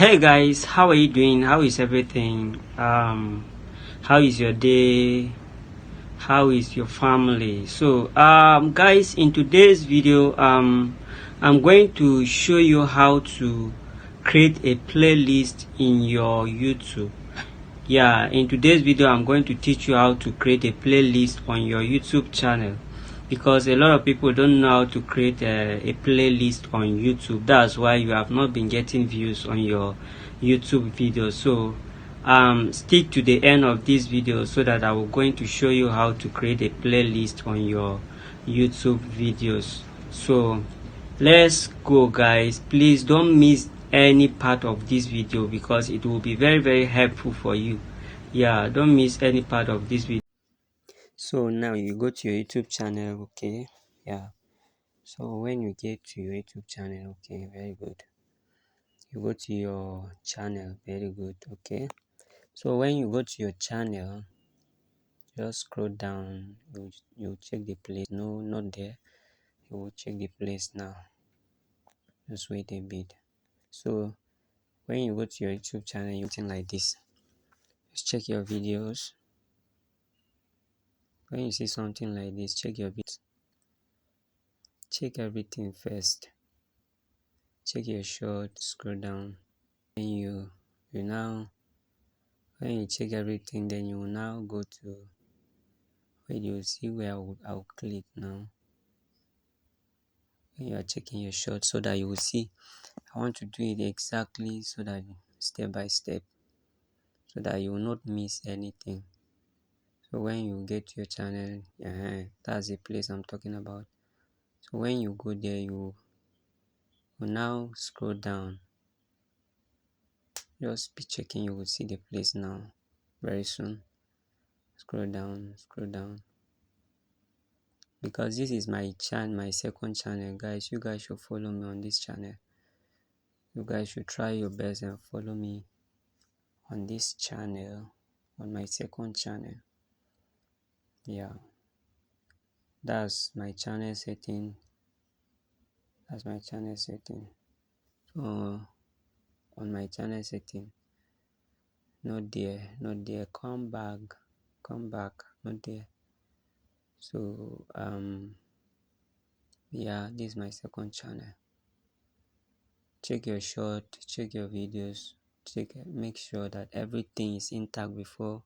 Hey guys, how are you doing? How is everything? How is your day? How is your family? So guys, in today's video I'm going to show you how to create a playlist in your YouTube. Yeah, in today's video I'm going to teach you how to create a playlist on your YouTube channel, because a lot of people don't know how to create a playlist on YouTube. That's why you have not been getting views on your YouTube videos. So stick to the end of this video so that I will going to show you how to create a playlist on your YouTube videos. So let's go guys. Please don't miss any part of this video because it will be very helpful for you. Yeah, don't miss any part of this video. So now you go to your YouTube channel. Okay, yeah, so when you get to your YouTube channel, okay, very good, you go to your channel, very good. Okay, so when you go to your channel, just scroll down, you check the place. No, not there. You will check the place now. Just wait a bit. So when you go to your YouTube channel, you think like this. Just check your videos. When you see something like this, check your videos. Check everything first. Check your short, scroll down. Then you now, when you check everything, then you will now go to where you see where I'll click now. When you are checking your short, so that you will see I want to do it exactly, so that step by step, so that you will not miss anything. So when you get to your channel, that's the place I'm talking about. So when you go there, you will now scroll down. Just be checking, you will see the place now very soon. Scroll down, scroll down. Because this is my second channel, guys. You guys should follow me on this channel. You guys should try your best and follow me on this channel, on my second channel. Yeah, that's my channel setting. That's my channel setting. So on my channel setting, not there, not there. Come back, not there. So yeah, this is my second channel. Check your short, check your videos, make sure that everything is intact before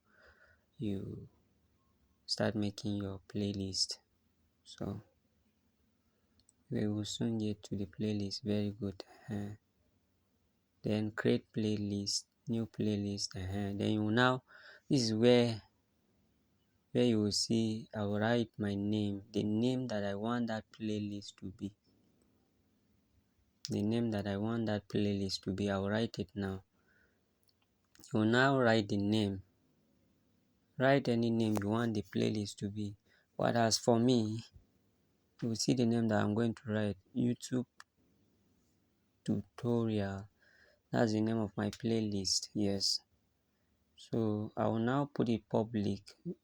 you start making your playlist. So we will soon get to the playlist. Very good. Then create playlist, new playlist. Then you now, this is where you will see I will write my name, the name that I want that playlist to be. The name that I want that playlist to be, I will write it now. You will now write the name. Write any name you want the playlist to be. But as for me, you will see the name that I'm going to write, YouTube tutorial. That's the name of my playlist. Yes. So I will now put it public. You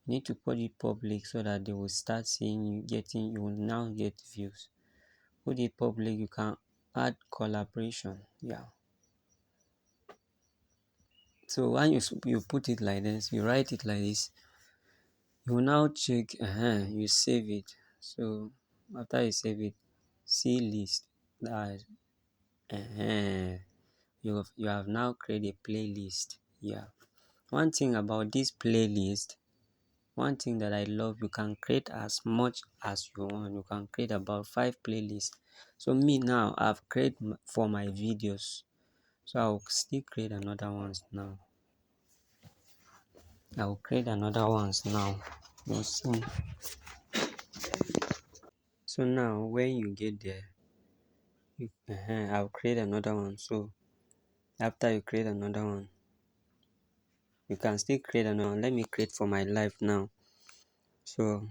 need to put it public so that they will start seeing you, you will now get views. Put it public, you can add collaboration. Yeah. So when you put it like this, you write it like this, you will now check, you save it. So after you save it, see list. That you have now created a playlist. Yeah. One thing about this playlist, one thing that I love, you can create as much as you want. You can create about 5 playlists. So me now, I've created for my videos. So I'll still create another ones now. I'll create another ones now. You'll see. So now when you get there, I'll create another one. So after you create another one, you can still create another one. Let me create for my life now. So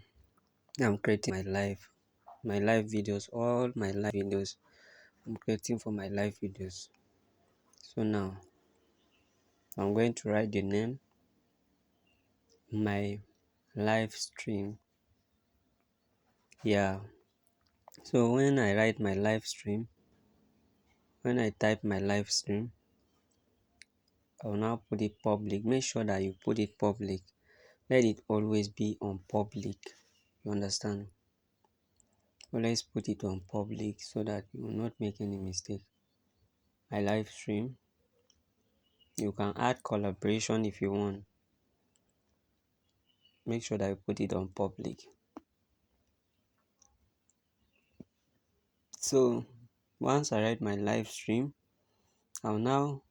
I'm creating my live videos, all my live videos. I'm creating for my live videos. So now I'm going to write the name, my live stream. Yeah. So when I write my live stream, When I type my live stream, I will now put it public. Make sure that you put it public. Let it always be on public. You understand? Always put it on public so that you will not make any mistake. My live stream, you can add collaboration if you want. Make sure that you put it on public. So once I write my live stream, I'll now,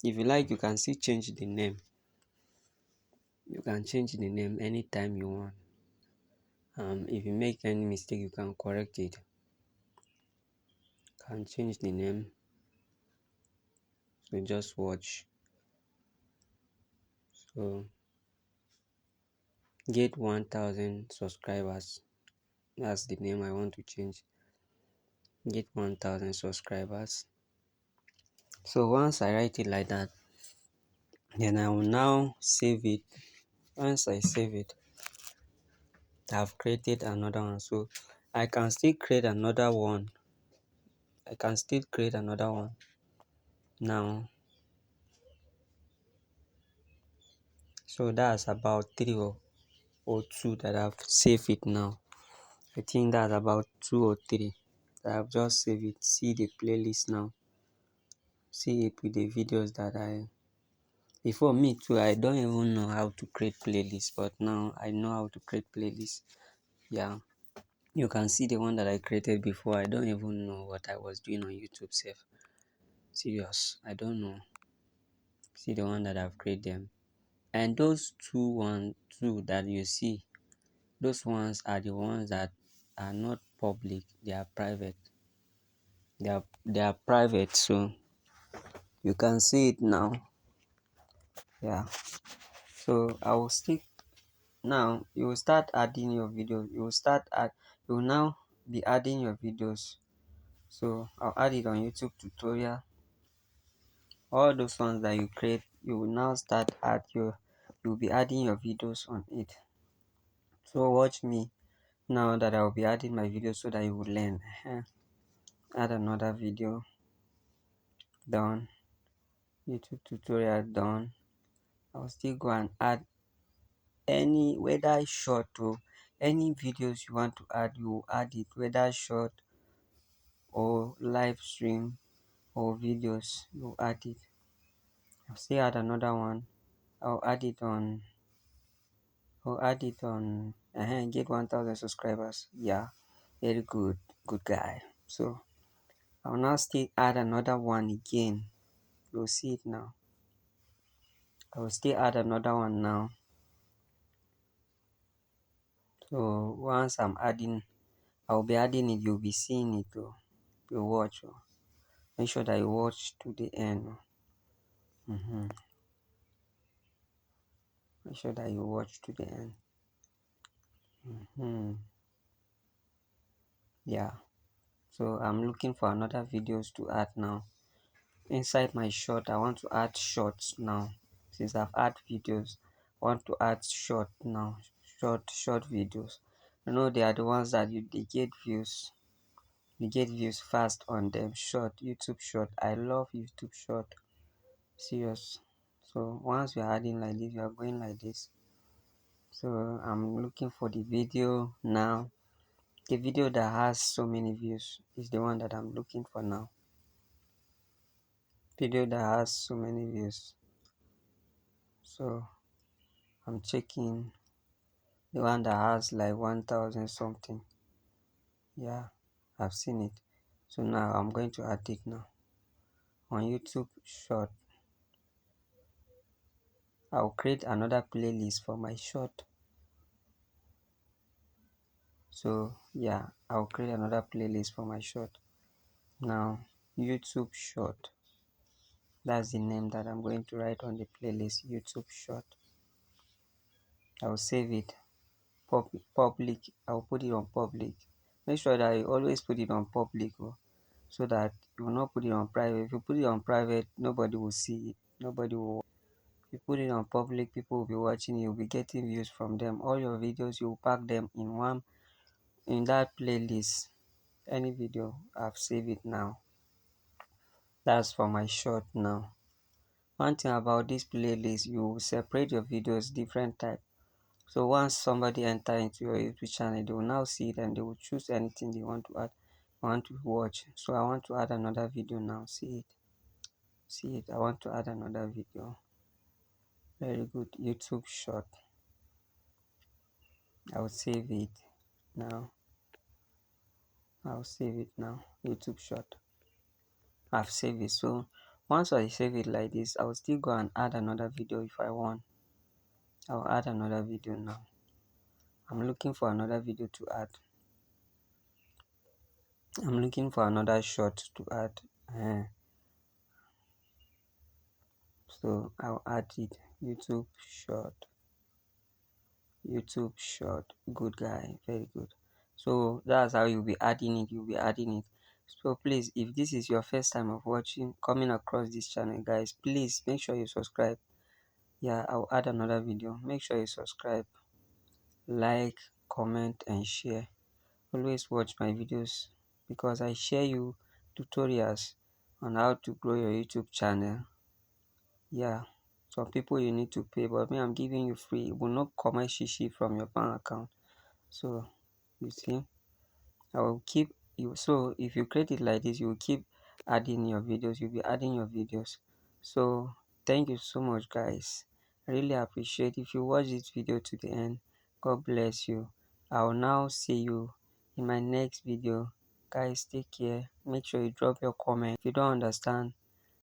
if you like, you can still change the name. You can change the name anytime you want. If you make any mistake, you can correct it. You can change the name. So just watch. So get 1,000 subscribers. That's the name I want to change. Get 1,000 subscribers. So once I write it like that, then I will now save it. Once I save it, I've created another one. So I can still create another one. Now. So that's about 3 or 2 that I've saved it now. I think that's about 2 or 3 that I've just saved it. See the playlist now. See it with the videos that before me too, I don't even know how to create playlists, but now I know how to create playlists. Yeah, you can see the one that I created before. I don't even know what I was doing on YouTube self. Serious, I don't know. See the one that I've created them. And those two that you see, those ones are the ones that are not public, they are private. They are private, so you can see it now. Yeah. So I will stick now. You will start adding your videos. You will now be adding your videos. So I'll add it on YouTube tutorial. All those ones that you create, you will now you'll be adding your videos on it. So watch me now that I'll be adding my videos so that you will learn. Add another video. Done. YouTube tutorial done. I'll still go and add any, whether short or any videos you want to add, you will add it, whether short or live stream or videos, you add it. I'll still add another one. I'll add it on get 1,000 subscribers. Yeah, very good guy. So I'll now still add another one again. You'll see it now. I will still add another one now. So once I'll be adding it, you'll be seeing it though. You watch. Make sure that you watch to the end. Make sure that you watch to the end. Yeah. So I'm looking for another videos to add now. Inside my short, I want to add shorts now. Since I've added videos, I want to add short now. Short videos. They are the ones that they get views. You get views fast on them. Short, YouTube short. I love YouTube short. Serious. So once we are adding like this, we are going like this. So I'm looking for the video now. The video that has so many views is the one that I'm looking for now. Video that has so many views. So I'm checking the one that has like 1,000 something. Yeah, I've seen it. So now I'm going to add it now. On YouTube short, I'll create another playlist for my short. So yeah, I'll create another playlist for my short. Now YouTube short. That's the name that I'm going to write on the playlist, YouTube short. I'll save it. Public. I'll put it on public. Make sure that you always put it on public, so that you will not put it on private. If you put it on private, nobody will see it. Nobody will. If you put it on public, people will be watching. You'll be getting views from them. All your videos, you will pack them in that playlist. Any video, I've saved it now. That's for my short now. One thing about this playlist, you separate your videos different type. So once somebody enter into your YouTube channel, they will now see it and they will choose anything they want to add, want to watch. So I want to add another video now. See it. See it. I want to add another video. Very good. YouTube short. I'll save it now. I'll save it now. YouTube short. I've saved it. So once I save it like this, I'll still go and add another video if I want. I'll add another video now. I'm looking for another video to add. I'm looking for another short to add. So I'll add it. YouTube short. YouTube short. Good guy. Very good. So that's how you'll be adding it. You'll be adding it. So please, if this is your first time of watching, coming across this channel, guys, please make sure you subscribe. Yeah, I'll add another video. Make sure you subscribe, like, comment, and share. Always watch my videos because I share you tutorials on how to grow your YouTube channel. Yeah, some people you need to pay, but me, I'm giving you free. It will not come shishi from your bank account. So you see, I will keep you. So if you create it like this, you will keep adding your videos. You'll be adding your videos. So thank you so much, guys. I really appreciate if you watch this video to the end. God bless you. I will now see you in my next video. Guys, take care. Make sure you drop your comment. If you don't understand,